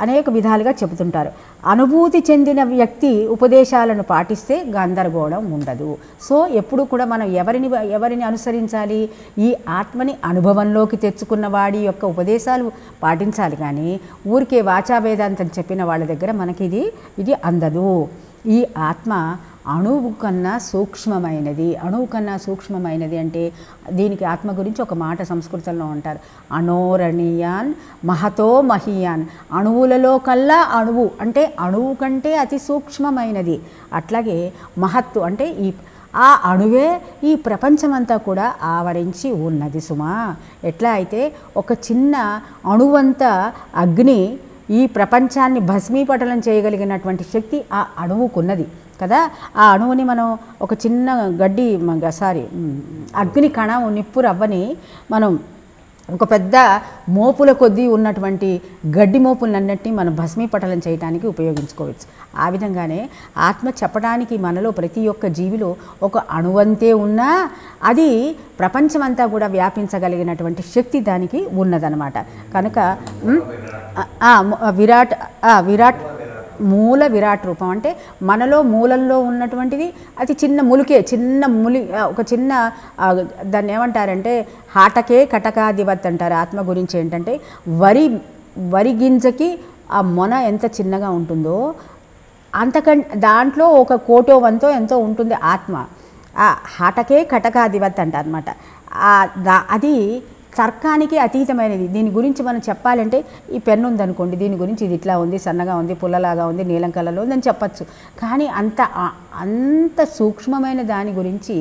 అనేక విధాలుగా చెబుతుంటారు. అనుభూతి చెందిన వ్యక్తి ఉపదేశాలను పాటిస్తే గందరగోళం ఉండదు. సో ఎప్పుడు కూడా మనం ఎవరిని అనుసరించాలి? ఈ ఆత్మని అనుభవంలోకి తెచ్చుకున్న వాడి యొక్క ఉపదేశాలు పాటించాలి. కానీ ఊరికే వాచా వేదాంతం చెప్పిన వాళ్ళ దగ్గర మనకి ఇది అందదు. ఈ ఆత్మ అణువు కన్నా సూక్ష్మమైనది. అణువు కన్నా సూక్ష్మమైనది అంటే దీనికి ఆత్మ గురించి ఒక మాట సంస్కృతంలో అంటారు, అణోరణీయాన్ మహతో మహీయాన్. అణువులలో కల్లా అణువు అంటే అణువు కంటే అతి సూక్ష్మమైనది. అట్లాగే మహత్తు అంటే ఆ అణువే ఈ ప్రపంచమంతా కూడా ఆవరించి ఉన్నది సుమా. ఎట్లా అయితే ఒక చిన్న అణువంతా అగ్ని ఈ ప్రపంచాన్ని భస్మీపటలం చేయగలిగినటువంటి శక్తి ఆ అణువుకున్నది కదా. ఆ అణువుని మనం ఒక చిన్న అగ్ని కణం నిప్పు రవ్వని మనం ఒక పెద్ద మోపుల కొద్దీ ఉన్నటువంటి గడ్డి మోపులన్నింటినీ మనం భస్మీపటలం చేయడానికి ఉపయోగించుకోవచ్చు. ఆ విధంగానే ఆత్మ చెప్పడానికి మనలో ప్రతి ఒక్క జీవిలో ఒక అణువంతే ఉన్నా అది ప్రపంచమంతా కూడా వ్యాపించగలిగినటువంటి శక్తి దానికి ఉన్నదన్నమాట. కనుక విరాట్ మూల విరాట్ రూపం అంటే మనలో మూలంలో ఉన్నటువంటిది అతి చిన్న ఒక చిన్న దాన్ని ఏమంటారంటే హాటకే కటకాదివత్ అంటారు. ఆత్మ గురించి ఏంటంటే వరి గింజకి ఆ మొన ఎంత చిన్నగా ఉంటుందో దాంట్లో ఒక కోటో వంతో ఎంతో ఉంటుంది ఆత్మ. ఆ హాటకే కటకాదివత్ అంటారు అనమాట. అది తర్కానికి అతీతమైనది. దీని గురించి మనం చెప్పాలంటే ఈ పెన్ను ఉందనుకోండి, దీని గురించి ఇది ఇట్లా ఉంది, సన్నగా ఉంది, పుల్లలాగా ఉంది, నీలం కలర్లో ఉందని చెప్పచ్చు. కానీ అంత సూక్ష్మమైన దాని గురించి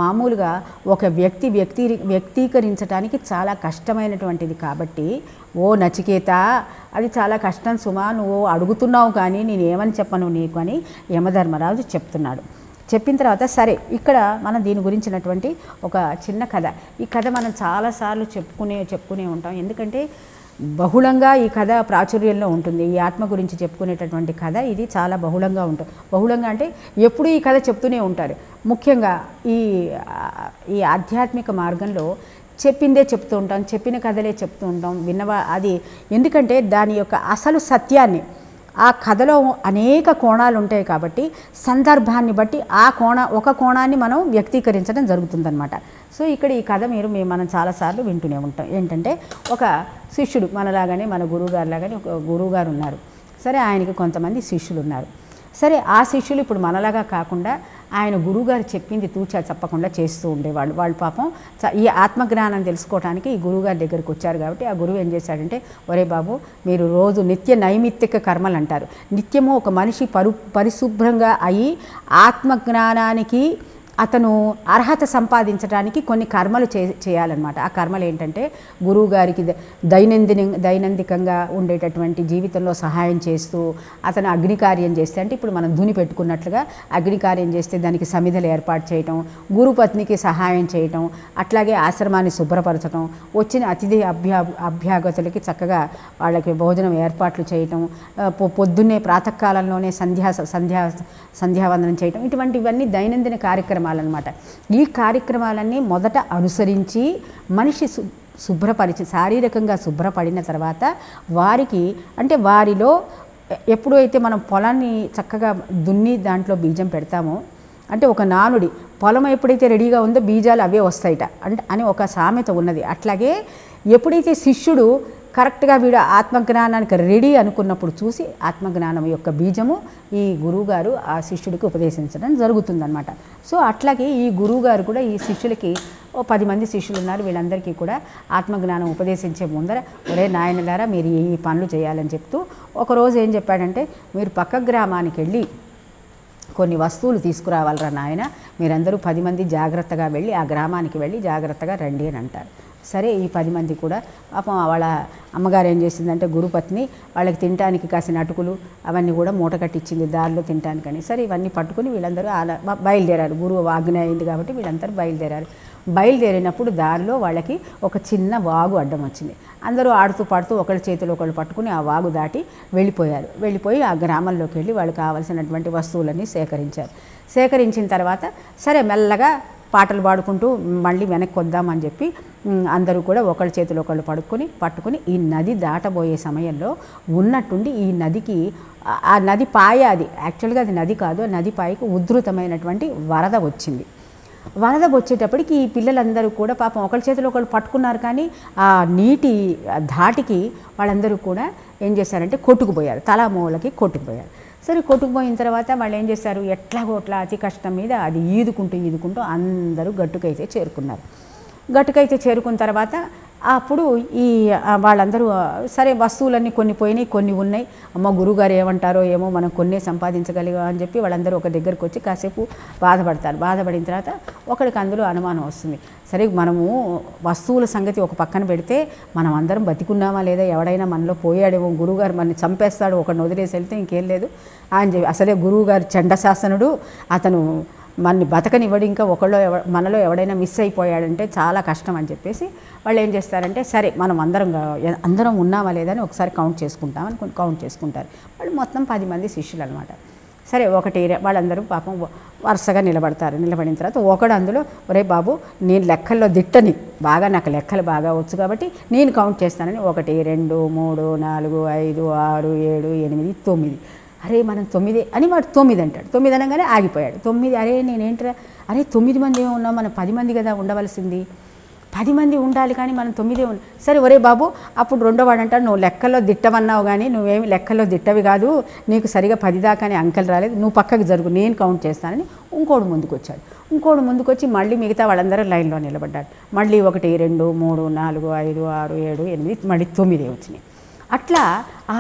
మామూలుగా ఒక వ్యక్తీకరించడానికి చాలా కష్టమైనటువంటిది. కాబట్టి ఓ నచికేత, అది చాలా కష్టం సుమా, నువ్వు అడుగుతున్నావు కానీ నేనేమని చెప్పను నీకు అని యమధర్మరాజు చెప్తున్నాడు. చెప్పిన తర్వాత సరే ఇక్కడ మనం దీని గురించినటువంటి ఒక చిన్న కథ. ఈ కథ మనం చాలాసార్లు చెప్పుకునే ఉంటాం. ఎందుకంటే బహుళంగా ఈ కథ ప్రాచుర్యంలో ఉంటుంది. ఈ ఆత్మ గురించి చెప్పుకునేటటువంటి కథ ఇది చాలా బహుళంగా ఉంటుంది. బహుళంగా అంటే ఎప్పుడు ఈ కథ చెప్తూనే ఉంటారు. ముఖ్యంగా ఈ ఆధ్యాత్మిక మార్గంలో చెప్పిందే చెప్తూ ఉంటాం, చెప్పిన కథలే చెప్తూ ఉంటాం. అది ఎందుకంటే దాని యొక్క అసలు సత్యాన్ని, ఆ కథలో అనేక కోణాలు ఉంటాయి కాబట్టి సందర్భాన్ని బట్టి ఒక కోణాన్ని మనం వ్యక్తీకరించడం జరుగుతుందన్నమాట. సో ఇక్కడ ఈ కథ మనం చాలాసార్లు వింటూనే ఉంటాం. ఏంటంటే ఒక శిష్యుడు మనలాగానే, మన గురువుగారు లాగానే ఒక గురువుగారు ఉన్నారు. సరే ఆయనకి కొంతమంది శిష్యులు ఉన్నారు. సరే ఆ శిష్యులు ఇప్పుడు మనలాగా కాకుండా ఆయన గురువుగారు చెప్పింది తూచా తప్పకుండా చేస్తూ ఉండేవాళ్ళు. వాళ్ళు పాపం ఈ ఆత్మజ్ఞానం తెలుసుకోవడానికి ఈ గురువుగారి దగ్గరికి వచ్చారు. కాబట్టి ఆ గురువు ఏం చేశాడంటే, ఒరే బాబు, మీరు రోజు నిత్య నైమిత్తిక కర్మలు అంటారు, నిత్యము ఒక మనిషి పరిశుభ్రంగా అయి ఆత్మజ్ఞానానికి అతను అర్హత సంపాదించడానికి కొన్ని కర్మలు చేయాలన్నమాట. ఆ కర్మలు ఏంటంటే గురువుగారికి దైనందికంగా ఉండేటటువంటి జీవితంలో సహాయం చేస్తూ అతను అగ్నికార్యం చేస్తే, అంటే ఇప్పుడు మనం ధుని పెట్టుకున్నట్లుగా అగ్నికార్యం చేస్తే దానికి సమిధలు ఏర్పాటు చేయటం, గురుపత్నికి సహాయం చేయటం, అట్లాగే ఆశ్రమాన్ని శుభ్రపరచడం, వచ్చిన అతిథి అభ్యాగతులకి చక్కగా వాళ్ళకి భోజనం ఏర్పాట్లు చేయటం, పొద్దున్నే ప్రాతకాలంలోనే సంధ్యావందనం చేయటం, ఇటువంటివన్నీ దైనందిన కార్యక్రమాలు అన్నమాట. ఈ కార్యక్రమాలన్నీ మొదట అనుసరించి మనిషి శారీరకంగా శుభ్రపడిన తర్వాత వారిలో ఎప్పుడైతే మనం పొలాన్ని చక్కగా దున్ని దాంట్లో బీజం పెడతామో, అంటే ఒక నానుడి, పొలం ఎప్పుడైతే రెడీగా ఉందో బీజాలు అవే వస్తాయిట అని ఒక సామెత ఉన్నది. అట్లాగే ఎప్పుడైతే శిష్యుడు కరెక్ట్గా వీడు ఆత్మజ్ఞానానికి రెడీ అనుకున్నప్పుడు చూసి ఆత్మజ్ఞానం యొక్క బీజము ఈ గురువుగారు ఆ శిష్యుడికి ఉపదేశించడం జరుగుతుందన్నమాట. సో అట్లాగే ఈ గురువుగారు కూడా ఈ శిష్యులకి 10 మంది శిష్యులు ఉన్నారు. వీళ్ళందరికీ కూడా ఆత్మజ్ఞానం ఉపదేశించే ముందర, ఒరే నాయనలారా, మీరు ఈ పనులు చేయాలని చెప్తూ ఒకరోజు ఏం చెప్పాడంటే, మీరు పక్క గ్రామానికి వెళ్ళి కొన్ని వస్తువులు తీసుకురావాలరా నాయన, మీరందరూ 10 మంది జాగ్రత్తగా వెళ్ళి ఆ గ్రామానికి వెళ్ళి జాగ్రత్తగా రండి అని అంటారు. సరే ఈ 10 మంది కూడా పాపం వాళ్ళ అమ్మగారు ఏం చేసిందంటే, గురుపత్ని వాళ్ళకి తినడానికి కాసిన అటుకులు అవన్నీ కూడా మూట కట్టించింది దారిలో తినడానికని. సరే ఇవన్నీ పట్టుకుని వీళ్ళందరూ బయలుదేరారు. గురువు ఆజ్ఞ అయింది కాబట్టి వీళ్ళందరూ బయలుదేరినప్పుడు దారిలో వాళ్ళకి ఒక చిన్న వాగు అడ్డం వచ్చింది. అందరూ ఆడుతూ పాడుతూ ఒకళ్ళ చేతులు ఒకళ్ళు పట్టుకుని ఆ వాగు దాటి వెళ్ళిపోయి ఆ గ్రామంలోకి వెళ్ళి వాళ్ళకి కావాల్సినటువంటి వస్తువులన్నీ సేకరించారు. సేకరించిన తర్వాత సరే మెల్లగా పాటలు పాడుకుంటూ మళ్ళీ వెనక్కి వద్దామని చెప్పి అందరూ కూడా ఒకళ్ళ చేతులు ఒకళ్ళు పట్టుకుని ఈ నది దాటబోయే సమయంలో ఉన్నట్టుండి ఈ నదికి ఆ నది పాయ, అది యాక్చువల్గా అది నది కాదు, నది పాయకు ఉధృతమైనటువంటి వరద వచ్చింది. వరద వచ్చేటప్పటికి ఈ పిల్లలందరూ కూడా పాపం ఒకళ్ళ చేతిలో ఒకళ్ళు పట్టుకున్నారు, కానీ ఆ నీటి ధాటికి వాళ్ళందరూ కూడా ఏం చేశారంటే కొట్టుకుపోయారు, తలా మూలకి కొట్టుకుపోయారు. సరే కొట్టుకుపోయిన తర్వాత వాళ్ళు ఏం చేశారు, ఎట్లాగోట్లా అతి కష్టం మీద అది ఈదుకుంటూ అందరూ గట్టుకైతే చేరుకున్నారు. గట్టుకైతే చేరుకున్న తర్వాత అప్పుడు ఈ వాళ్ళందరూ సరే వస్తువులన్నీ కొన్ని పోయినాయి, కొన్ని ఉన్నాయి, అమ్మ గురువుగారు ఏమంటారో ఏమో మనం కొన్నే సంపాదించగలిగా అని చెప్పి వాళ్ళందరూ ఒక దగ్గరికి వచ్చి కాసేపు బాధపడతారు. బాధపడిన తర్వాత ఒకరికి అందులో అనుమానం వస్తుంది, సరే మనము వస్తువుల సంగతి ఒక పక్కన పెడితే మనం అందరం బతికున్నామా లేదా, ఎవడైనా మనలో పోయాడేమో, గురువుగారు మనని చంపేస్తాడు, ఒకడిని వదిలేసి వెళ్తే ఇంకేం లేదు అని చెప్పి, అసలే గురువుగారు చండశాసనుడు, అతను మనని బతకనివ్వడు, ఇంకా మనలో ఎవడైనా మిస్ అయిపోయాడంటే చాలా కష్టం అని చెప్పేసి వాళ్ళు ఏం చేస్తారంటే సరే మనం అందరం ఉన్నామా లేదని ఒకసారి కౌంట్ చేసుకుంటారు. వాళ్ళు మొత్తం 10 మంది శిష్యులు అనమాట. సరే వాళ్ళందరూ పాపం వరుసగా నిలబడిన తర్వాత ఒకడు అందులో, ఒరే బాబు నేను లెక్కల్లో దిట్టని, నాకు లెక్కలు బాగా వచ్చు కాబట్టి నేను కౌంట్ చేస్తానని 1 2 3 4 5 6 7 8 9, అరే మనం 9 అని వాడు 9 అంటాడు. 9 అనగానే ఆగిపోయాడు. 9, అరే నేనేంట్రా, అరే 9 మంది ఏమో ఉన్నాం, మనం 10 మంది కదా ఉండవలసింది, 10 మంది ఉండాలి కానీ మనం 9 ఉన్నాం. సరే ఒరే బాబు, అప్పుడు రెండోవాడు అంటాడు, నువ్వు లెక్కల్లో దిట్టమన్నావు కానీ నువ్వేమి లెక్కల్లో దిట్టవి కాదు, నీకు సరిగా 10 దాకానే అంకెలు రాలేదు, నువ్వు పక్కకు జరుగు, నేను కౌంట్ చేస్తానని ఇంకోడు ముందుకు వచ్చి మళ్ళీ మిగతా వాళ్ళందరూ లైన్లో నిలబడ్డాడు. మళ్ళీ 1 2 3 4 5 6 7 8 మళ్ళీ 9 వచ్చినాయి. అట్లా ఆ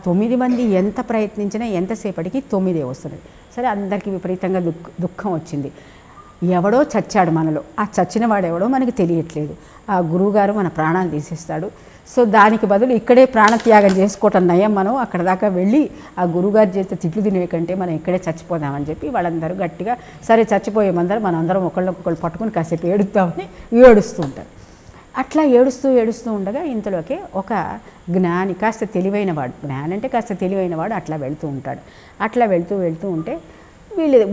9 మంది ఎంత ప్రయత్నించినా ఎంతసేపటికి 9 వస్తుంది. సరే అందరికీ విపరీతంగా దుఃఖం వచ్చింది. ఎవడో చచ్చాడు మనలో, ఆ చచ్చిన వాడు ఎవడో మనకి తెలియట్లేదు, ఆ గురువుగారు మన ప్రాణాలు తీసేస్తాడు, సో దానికి బదులు ఇక్కడే ప్రాణత్యాగం చేసుకోవటం నయం, మనం అక్కడ దాకా వెళ్ళి ఆ గురువుగారి చేత తిట్లు తినే కంటే మనం ఇక్కడే చచ్చిపోదామని చెప్పి వాళ్ళందరూ గట్టిగా సరే చచ్చిపోయే మనం అందరం ఒకళ్ళొకళ్ళు పట్టుకుని కాసేపు ఏడుస్తామని ఏడుస్తూ ఉంటారు. అట్లా ఏడుస్తూ ఉండగా ఇంతలోకే ఒక జ్ఞాని, కాస్త తెలివైనవాడు, జ్ఞాని అంటే కాస్త తెలివైనవాడు అట్లా వెళ్తూ ఉంటాడు. అట్లా వెళ్తూ ఉంటే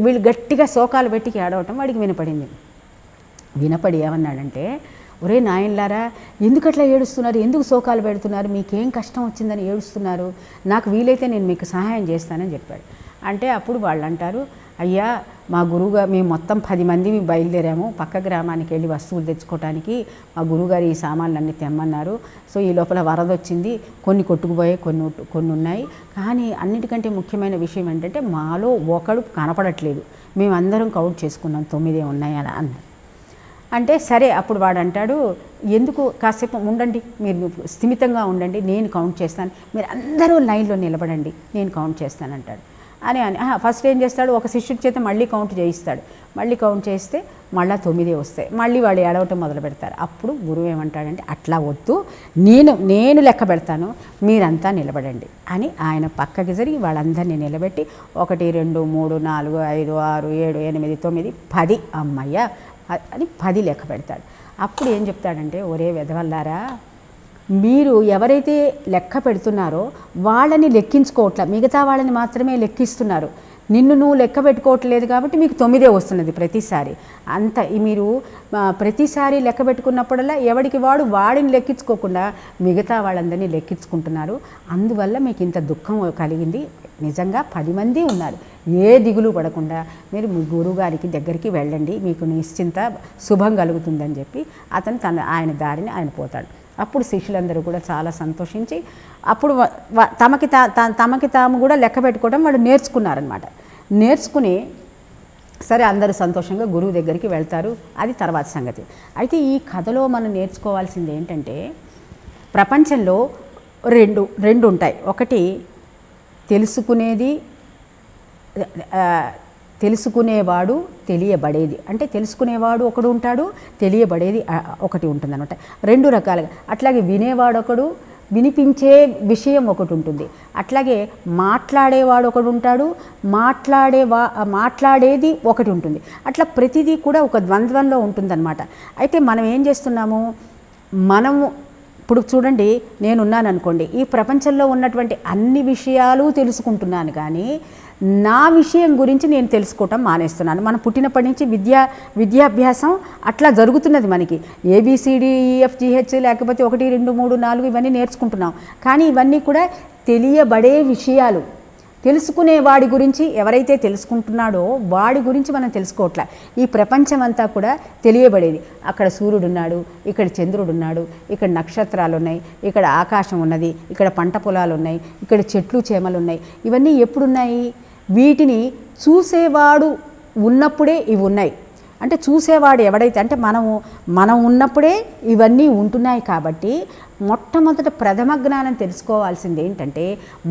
వీళ్ళు గట్టిగా శోకాలు పెట్టి ఏడవటం వాడికి వినపడి ఏమన్నాడంటే, ఒరే నాయనలారా ఎందుకు అట్లా ఏడుస్తున్నారు, ఎందుకు శోకాలు పెడుతున్నారు, మీకేం కష్టం వచ్చిందని ఏడుస్తున్నారు, నాకు వీలైతే నేను మీకు సహాయం చేస్తానని చెప్పాడు. అంటే అప్పుడు వాళ్ళు అంటారు, అయ్యా మా గురువుగారు మేము మొత్తం 10 మంది బయలుదేరాము పక్క గ్రామానికి వెళ్ళి వస్తువులు తెచ్చుకోవడానికి, మా గురువుగారు ఈ సామాన్లన్నీ తెమ్మన్నారు, సో ఈ లోపల వరద వచ్చింది, కొన్ని కొట్టుకుపోయాయి, కొన్ని ఉన్నాయి, కానీ అన్నిటికంటే ముఖ్యమైన విషయం ఏంటంటే మాలో ఒకడు కనపడట్లేదు, మేమందరం కౌంట్ చేసుకున్నాం 9 ఉన్నాయని అన్నారు. అంటే సరే అప్పుడు వాడు అంటాడు, ఎందుకు కాసేపు ఉండండి, మీరు స్థిమితంగా ఉండండి, నేను కౌంట్ చేస్తాను, మీరు అందరూ లైన్లో నిలబడండి, నేను కౌంట్ చేస్తానంటాడు. అని ఫస్ట్ ఏం చేస్తాడు, ఒక శిష్యుడి చేత మళ్ళీ కౌంట్ చేయిస్తాడు. మళ్ళీ కౌంట్ చేస్తే మళ్ళీ 9 వస్తాయి. మళ్ళీ వాడు ఏడవటం మొదలు పెడతారు. అప్పుడు గురువు ఏమంటాడంటే, అట్లా వద్దు, నేను లెక్క పెడతాను, మీరంతా నిలబడండి అని ఆయన పక్కకి జరిగి వాళ్ళందరినీ నిలబెట్టి 1 2 3 4 5 6 7 8 9 10 అమ్మయ్య అని 10 లెక్క పెడతాడు. అప్పుడు ఏం చెప్తాడంటే, ఒరే వెధవల్లారా, మీరు ఎవరైతే లెక్క పెడుతున్నారో వాళ్ళని లెక్కించుకోవట్లా, మిగతా వాళ్ళని మాత్రమే లెక్కిస్తున్నారు, నువ్వు లెక్క పెట్టుకోవట్లేదు కాబట్టి మీకు 9 వస్తున్నది ప్రతిసారి. అంత మీరు ప్రతిసారి లెక్క పెట్టుకున్నప్పుడల్లా ఎవడికి వాడిని లెక్కించుకోకుండా మిగతా వాళ్ళందరినీ లెక్కించుకుంటున్నారు, అందువల్ల మీకు ఇంత దుఃఖం కలిగింది. నిజంగా 10 మంది ఉన్నారు, ఏ దిగులు పడకుండా మీరు మీ గురువుగారికి దగ్గరికి వెళ్ళండి, మీకు నిశ్చింత శుభం కలుగుతుందని చెప్పి అతను ఆయన దారిని ఆయన పోతాడు. అప్పుడు శిష్యులందరూ కూడా చాలా సంతోషించి అప్పుడు తమకి తాము కూడా లెక్క పెట్టుకోవడం వాళ్ళు నేర్చుకున్నారనమాట. నేర్చుకుని సరే అందరూ సంతోషంగా గురువు దగ్గరికి వెళ్తారు. అది తర్వాత సంగతి. అయితే ఈ కథలో మనం నేర్చుకోవాల్సింది ఏంటంటే, ప్రపంచంలో రెండు ఉంటాయి. ఒకటి తెలుసుకునేవాడు, తెలియబడేది. అంటే తెలుసుకునేవాడు ఒకడు ఉంటాడు, తెలియబడేది ఒకటి ఉంటుంది అనమాట. 2 రకాలుగా. అట్లాగే వినేవాడు ఒకడు, వినిపించే విషయం ఒకటి ఉంటుంది. అట్లాగే మాట్లాడేవాడు ఒకడు ఉంటాడు, మాట్లాడేది ఒకటి ఉంటుంది. అట్లా ప్రతిదీ కూడా ఒక ద్వంద్వంలో ఉంటుందన్నమాట. అయితే మనం ఏం చేస్తున్నాము, ఇప్పుడు చూడండి, నేనున్నాను అనుకోండి, ఈ ప్రపంచంలో ఉన్నటువంటి అన్ని విషయాలు తెలుసుకుంటున్నాను, కానీ నా విషయం గురించి నేను తెలుసుకోవటం మానేస్తున్నాను. మనం పుట్టినప్పటి నుంచి విద్యాభ్యాసం అట్లా జరుగుతున్నది. మనకి ABCDEFGH లేకపోతే 1 2 3 4 ఇవన్నీ నేర్చుకుంటున్నాం, కానీ ఇవన్నీ కూడా తెలియబడే విషయాలు. తెలుసుకునే వాడి గురించి ఎవరైతే తెలుసుకుంటున్నాడో వాడి గురించి మనం తెలుసుకోవట్లే. ఈ ప్రపంచం అంతా కూడా తెలియబడేది. అక్కడ సూర్యుడున్నాడు, ఇక్కడ చంద్రుడున్నాడు, ఇక్కడ నక్షత్రాలు ఉన్నాయి, ఇక్కడ ఆకాశం ఉన్నది, ఇక్కడ పంట పొలాలు ఉన్నాయి, ఇక్కడ చెట్లు చేమలు ఉన్నాయి. ఇవన్నీ ఎప్పుడున్నాయి? వీటిని చూసేవాడు ఉన్నప్పుడే ఇవి ఉన్నాయి. అంటే చూసేవాడు ఎవడైతే, అంటే మనం ఉన్నప్పుడే ఇవన్నీ ఉంటున్నాయి. కాబట్టి మొట్టమొదట ప్రథమ జ్ఞానం తెలుసుకోవాల్సింది ఏంటంటే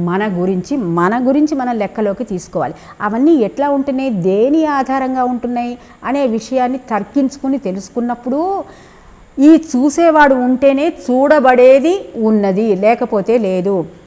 మన గురించి మనం లెక్కలోకి తీసుకోవాలి. అవన్నీ ఎట్లా ఉంటున్నాయి, దేని ఆధారంగా ఉంటున్నాయి అనే విషయాన్ని తర్కించుకుని తెలుసుకున్నప్పుడు ఈ చూసేవాడు ఉంటేనే చూడబడేది ఉన్నది, లేకపోతే లేదు.